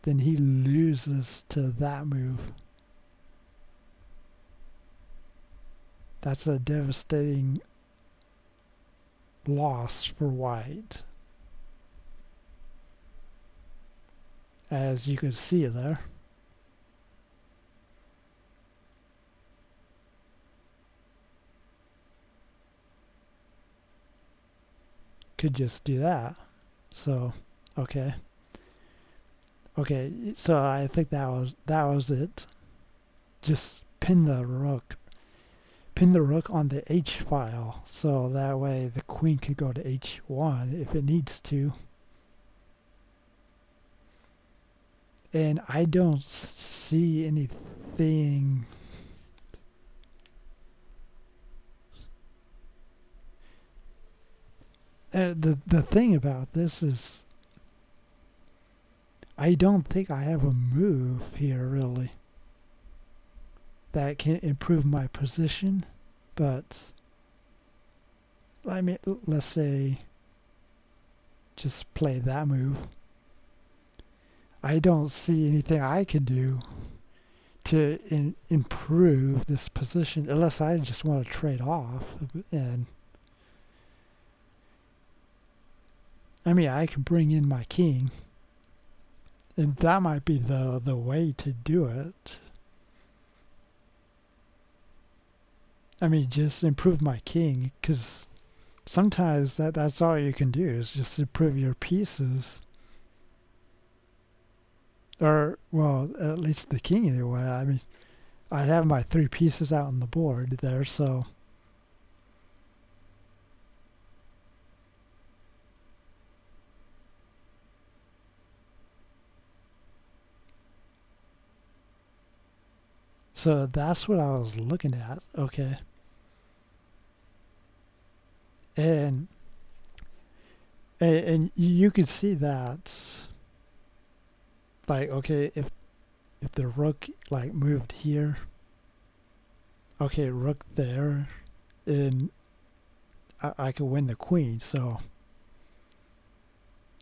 then he loses to that move. That's a devastating loss for white, as you can see there. Could just do that. So, okay. Okay, so I think that was it. Just pin the rook. Pin the rook on the H file, so that way the queen could go to H1 if it needs to. And I don't see anything. The thing about this is I don't think I have a move here really that can improve my position, but I mean, let's say just play that move. I don't see anything I can do to improve this position unless I just want to trade off. And I mean, I can bring in my king, and that might be the way to do it. I mean, just improve my king, because sometimes that's all you can do is just improve your pieces. Or, well, at least the king anyway. I mean, I have my 3 pieces out on the board there, so that's what I was looking at. Okay. And you can see that, like, okay, if the rook like moved here, okay, rook there, and I could win the queen. So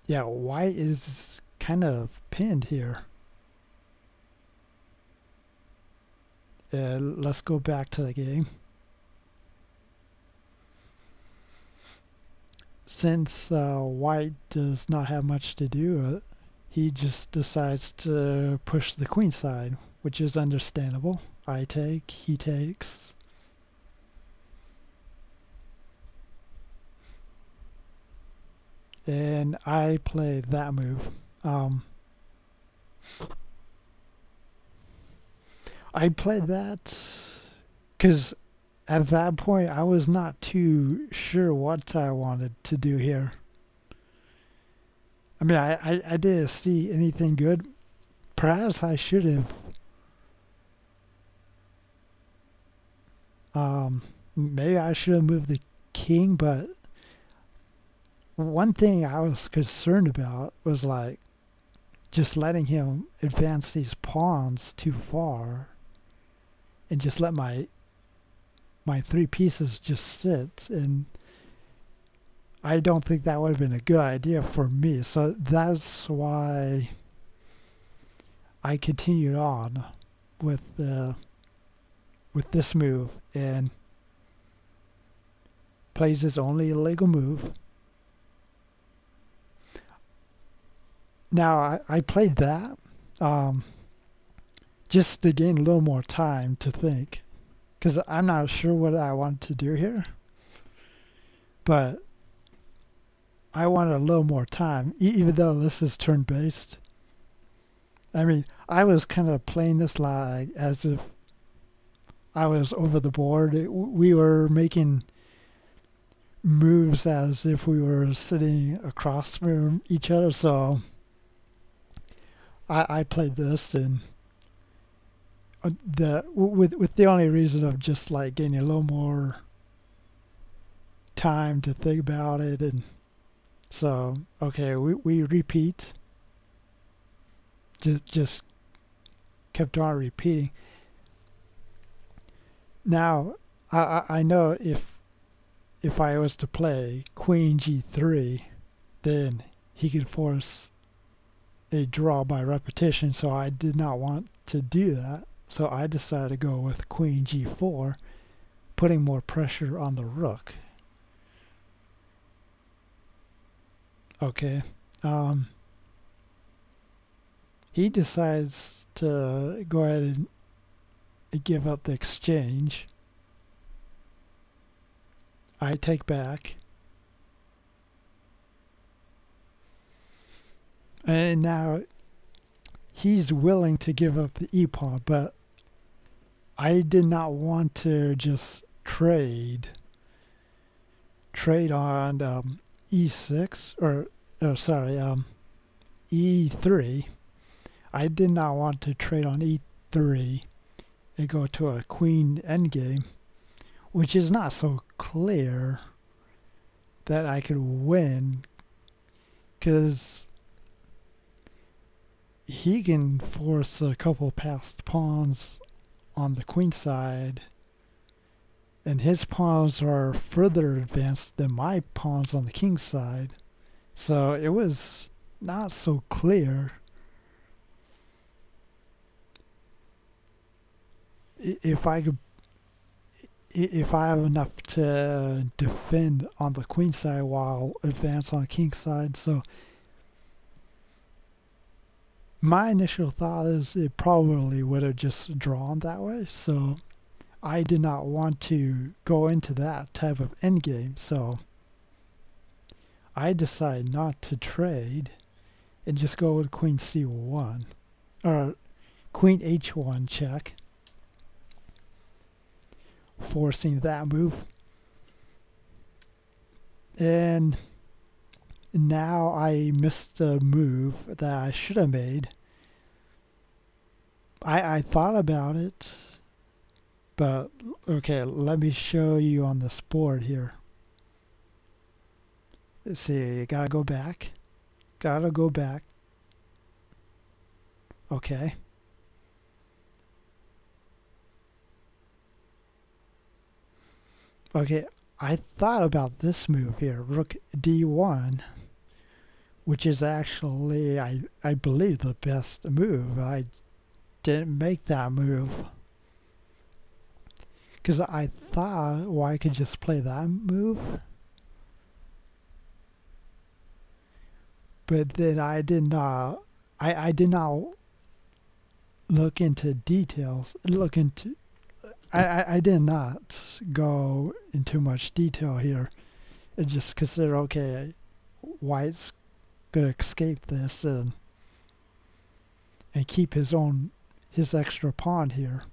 yeah, white is kind of pinned here. Let's go back to the game. Since white does not have much to do, he just decides to push the queen side, which is understandable. I take, he takes. And I play that move. I played that because at that point I was not too sure what I wanted to do here. I mean, I didn't see anything good. Perhaps I should have maybe I should have moved the king, but one thing I was concerned about was like just letting him advance these pawns too far and just let my 3 pieces just sit, and I don't think that would have been a good idea for me. So that's why I continued on with this move and plays his only illegal move. Now I played that just to gain a little more time to think, because I'm not sure what I want to do here, but I wanted a little more time, even though this is turn-based. I mean, I was kind of playing this like as if I was over the board. We were making moves as if we were sitting across from each other, so I played this, and with the only reason of just like getting a little more time to think about it. And so okay, we repeat, just kept on repeating. Now I know if I was to play queen g3, then he could force a draw by repetition, so I did not want to do that. So I decided to go with queen g4, putting more pressure on the rook. Okay. He decides to go ahead and give up the exchange. I take back. And now he's willing to give up the e-pawn, but I did not want to just trade on e6 or sorry e3. I did not want to trade on e3 and go to a queen endgame, which is not so clear that I could win, because he can force a couple passed pawns on the queen side, and his pawns are further advanced than my pawns on the king side. So it was not so clear. If I have enough to defend on the queen side while advance on the king side. So my initial thought is it probably would have just drawn that way. So I did not want to go into that type of endgame. So I decided not to trade and just go with queen c1 or queen h1 check, forcing that move. And now I missed a move that I should have made. I thought about it, but okay, let me show you on this board here. Let's see, you gotta go back. Gotta go back. Okay. Okay, I thought about this move here, rook d1, which is actually, I believe, the best move. I didn't make that move because I thought, well, I could just play that move. But then I did not look into details, I did not go into much detail here. I just consider, okay, White's gonna escape this and keep his extra pawn here.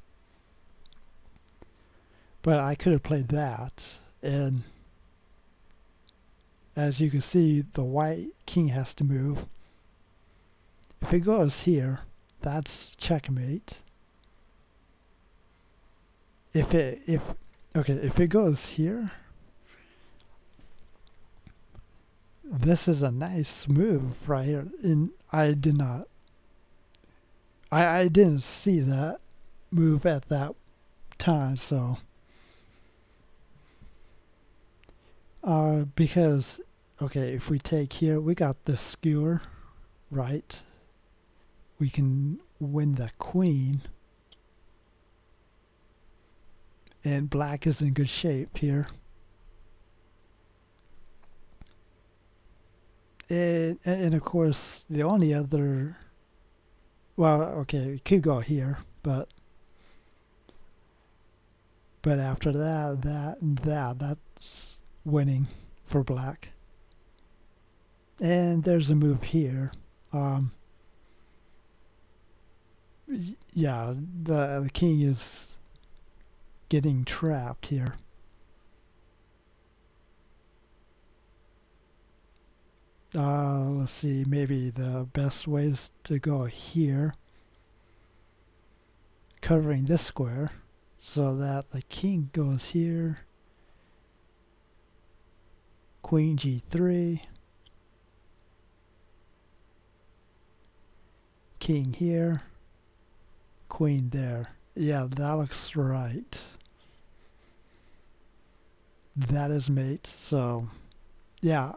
But I could have played that, and as you can see, the white king has to move. If it goes here, that's checkmate. If it goes here, this is a nice move right here. And I didn't see that move at that time, so because okay, if we take here, we got the skewer, right? We can win the queen, and black is in good shape here. And of course, the only other, well, okay, we could go here, but after that's winning for black. And there's a move here. Yeah, the king is getting trapped here. Let's see, maybe the best way is to go here, covering this square, so that the king goes here, queen g3, king here, queen there. Yeah, that looks right. That is mate. So yeah,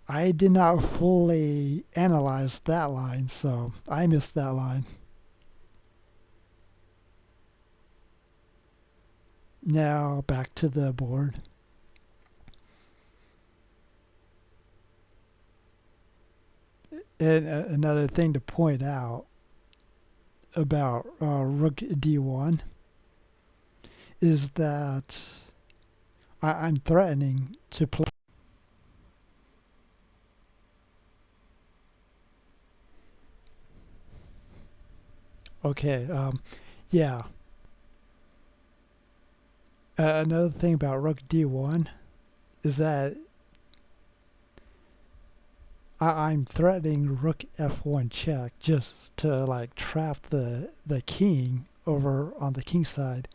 I did not fully analyze that line, so I missed that line. Now back to the board. And another thing to point out about rook d1 is that I'm threatening to play. Okay, yeah. Another thing about rook d1 is that I'm threatening rook f1 check just to like trap the king over on the king side,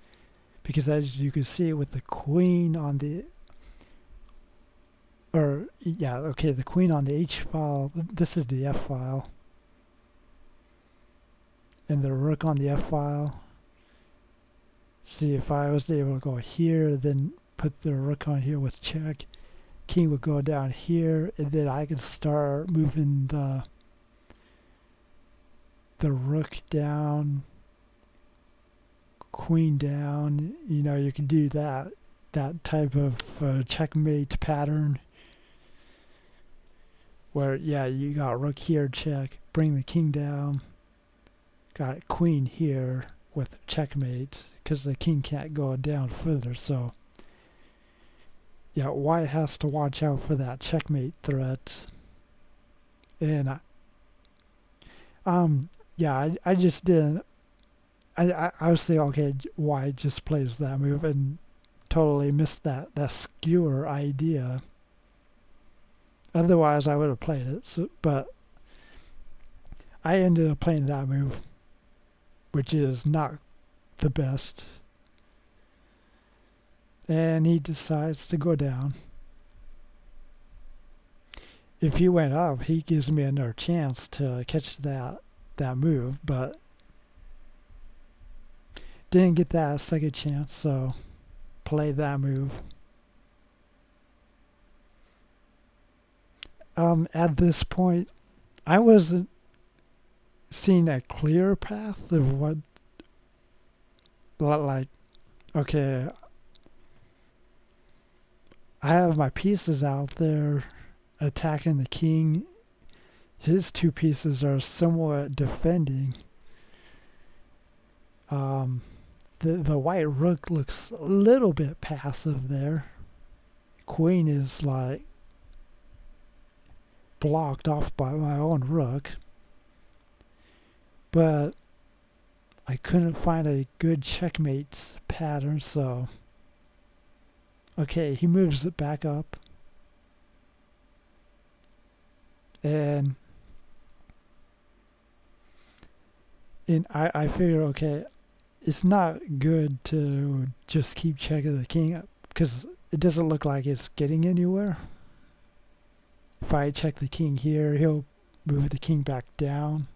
because as you can see with the queen on the, or yeah, okay, the queen on the h file, this is the f file, and the rook on the f file. See, if I was able to go here, then put the rook on here with check, king would go down here, and then I could start moving the rook down, queen down. You know, you can do that type of checkmate pattern where, yeah, you got rook here, check, bring the king down, got queen here with checkmate because the king can't go down further. So yeah, white has to watch out for that checkmate threat. And yeah, I just didn't. I was thinking, okay, white just plays that move and totally missed that skewer idea. Otherwise, I would have played it. So, but I ended up playing that move, which is not the best. And he decides to go down. If he went up, he gives me another chance to catch that move, but didn't get that second chance, so play that move. At this point, I wasn't seeing a clear path of what, like, okay, I have my pieces out there attacking the king. His two pieces are somewhat defending. The white rook looks a little bit passive there. Queen is like blocked off by my own rook. But I couldn't find a good checkmate pattern, so okay, he moves it back up. And I figure, okay, it's not good to just keep checking the king up because it doesn't look like it's getting anywhere. If I check the king here, he'll move the king back down.